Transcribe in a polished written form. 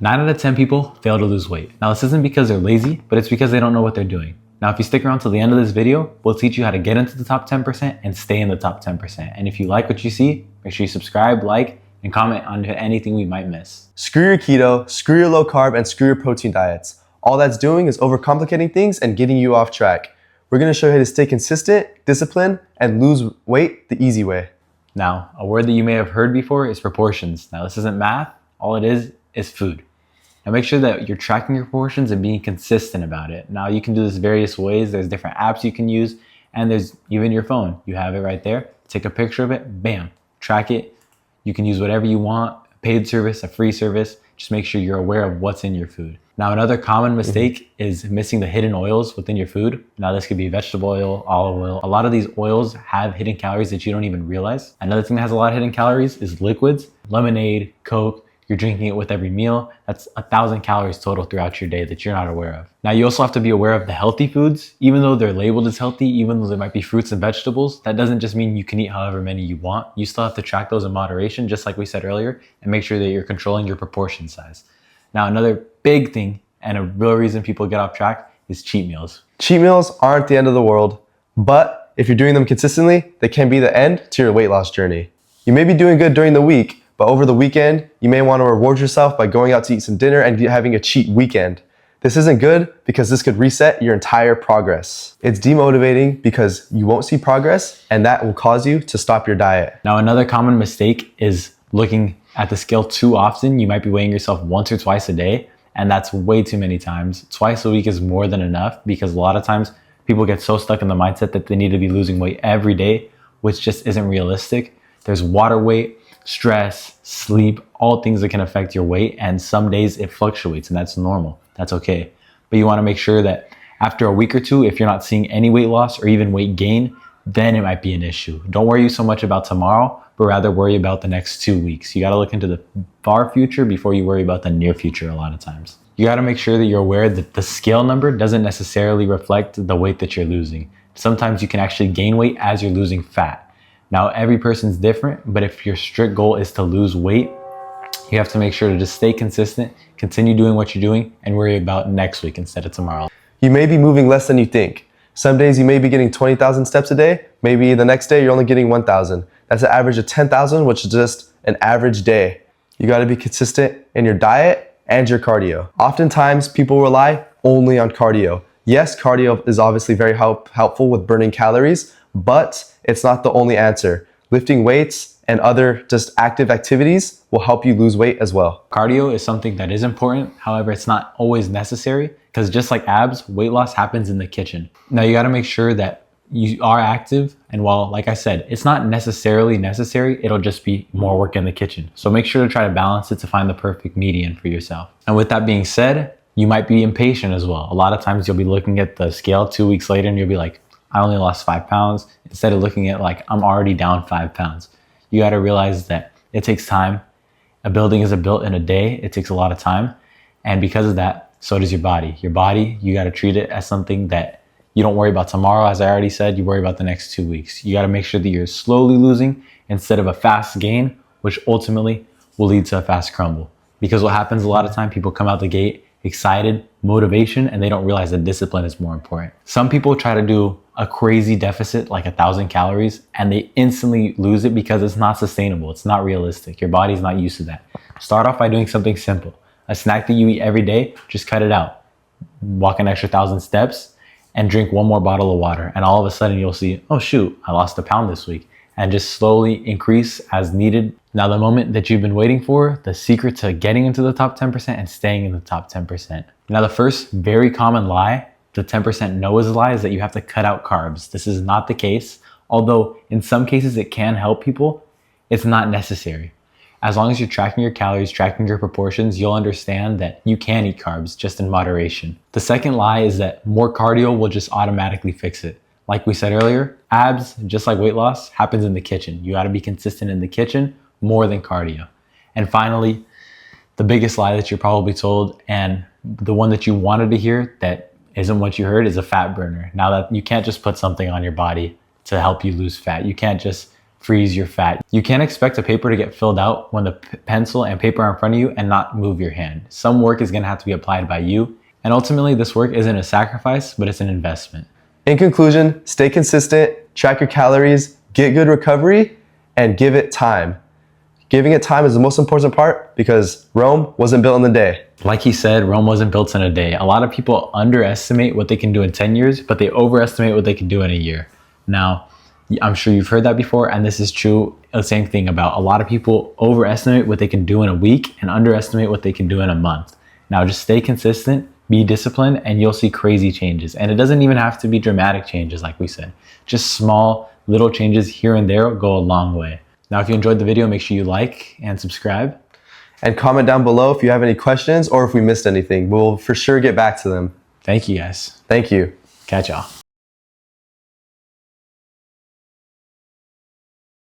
9 out of 10 people fail to lose weight. Now this isn't because they're lazy, but it's because they don't know what they're doing. Now if you stick around till the end of this video, we'll teach you how to get into the top 10% and stay in the top 10%. And if you like what you see, make sure you subscribe, like, and comment on anything we might miss. Screw your keto, screw your low carb, and screw your protein diets. All that's doing is overcomplicating things and getting you off track. We're gonna show you how to stay consistent, disciplined, and lose weight the easy way. Now, a word that you may have heard before is proportions. Now this isn't math, all it is food. Now make sure that you're tracking your portions and being consistent about it. Now you can do this various ways. There's different apps you can use, and there's even your phone. You have it right there. Take a picture of it, bam, track it. You can use whatever you want, a paid service, a free service. Just make sure you're aware of what's in your food. Now another common mistake is missing the hidden oils within your food. Now this could be vegetable oil, olive oil. A lot of these oils have hidden calories that you don't even realize. Another thing that has a lot of hidden calories is liquids, lemonade, Coke. You're drinking it with every meal. That's 1,000 calories total throughout your day that you're not aware of. Now you also have to be aware of the healthy foods. Even though they're labeled as healthy, even though there might be fruits and vegetables, that doesn't just mean you can eat however many you want. You still have to track those in moderation, just like we said earlier, and make sure that you're controlling your proportion size. Now another big thing and a real reason people get off track is cheat meals. Cheat meals aren't the end of the world, but if you're doing them consistently, they can be the end to your weight loss journey. You may be doing good during the week, but over the weekend, you may want to reward yourself by going out to eat some dinner and having a cheat weekend. This isn't good because this could reset your entire progress. It's demotivating because you won't see progress, and that will cause you to stop your diet. Now another common mistake is looking at the scale too often. You might be weighing yourself once or twice a day, and that's way too many times. Twice a week is more than enough because a lot of times people get so stuck in the mindset that they need to be losing weight every day, which just isn't realistic. There's water weight, stress, sleep, all things that can affect your weight, and some days it fluctuates, and that's normal. That's okay. But you want to make sure that after a week or two, if you're not seeing any weight loss or even weight gain, then it might be an issue. Don't worry so much about tomorrow, but rather worry about the next 2 weeks. You got to look into the far future before you worry about the near future a lot of times. You got to make sure that you're aware that the scale number doesn't necessarily reflect the weight that you're losing. Sometimes you can actually gain weight as you're losing fat. Now, every person's different, but if your strict goal is to lose weight, you have to make sure to just stay consistent, continue doing what you're doing, and worry about next week instead of tomorrow. You may be moving less than you think. Some days you may be getting 20,000 steps a day. Maybe the next day you're only getting 1,000. That's an average of 10,000, which is just an average day. You got to be consistent in your diet and your cardio. Oftentimes people rely only on cardio. Yes, cardio is obviously very helpful with burning calories, but it's not the only answer. Lifting weights and other just active activities will help you lose weight as well. Cardio is something that is important. However, it's not always necessary because just like abs, weight loss happens in the kitchen. Now you got to make sure that you are active, and while, like I said, it's not necessarily necessary, it'll just be more work in the kitchen. So make sure to try to balance it to find the perfect median for yourself. And with that being said, you might be impatient as well. A lot of times you'll be looking at the scale 2 weeks later and you'll be like, I only lost 5 pounds, instead of looking at like, I'm already down 5 pounds. You got to realize that it takes time. A building isn't built in a day. It takes a lot of time. And because of that, so does your body. Your body, you got to treat it as something that you don't worry about tomorrow. As I already said, you worry about the next 2 weeks. You got to make sure that you're slowly losing instead of a fast gain, which ultimately will lead to a fast crumble. Because what happens a lot of time, people come out the gate excited, motivation, and they don't realize that discipline is more important. Some people try to do a crazy deficit like 1,000 calories and they instantly lose it because it's not sustainable. It's not realistic. Your body's not used to that. Start off by doing something simple. A snack that you eat every day, just cut it out. Walk an extra 1,000 steps and drink 1 more bottle of water. And all of a sudden you'll see, oh shoot, I lost a pound this week. And just slowly increase as needed. Now the moment that you've been waiting for, the secret to getting into the top 10% and staying in the top 10%. Now the first very common lie, the 10% knows lie, is that you have to cut out carbs. This is not the case. Although in some cases it can help people, it's not necessary. As long as you're tracking your calories, tracking your proportions, you'll understand that you can eat carbs just in moderation. The second lie is that more cardio will just automatically fix it. Like we said earlier, abs, just like weight loss, happens in the kitchen. You gotta be consistent in the kitchen more than cardio. And finally, the biggest lie that you're probably told, and the one that you wanted to hear that isn't what you heard, is a fat burner. Now that you can't just put something on your body to help you lose fat. You can't just freeze your fat. You can't expect a paper to get filled out when the pencil and paper are in front of you and not move your hand. Some work is gonna have to be applied by you. And ultimately, this work isn't a sacrifice, but it's an investment. In conclusion, stay consistent, track your calories, get good recovery, and give it time. Giving it time is the most important part because Rome wasn't built in a day. Like he said, Rome wasn't built in a day. A lot of people underestimate what they can do in 10 years, but they overestimate what they can do in a year. Now, I'm sure you've heard that before, and this is true, the same thing about a lot of people overestimate what they can do in a week and underestimate what they can do in a month. Now, just stay consistent, be disciplined, and you'll see crazy changes. And it doesn't even have to be dramatic changes, like we said. Just small, little changes here and there go a long way. Now, if you enjoyed the video, make sure you like and subscribe. And comment down below if you have any questions or if we missed anything. We'll for sure get back to them. Thank you, guys. Thank you. Catch y'all.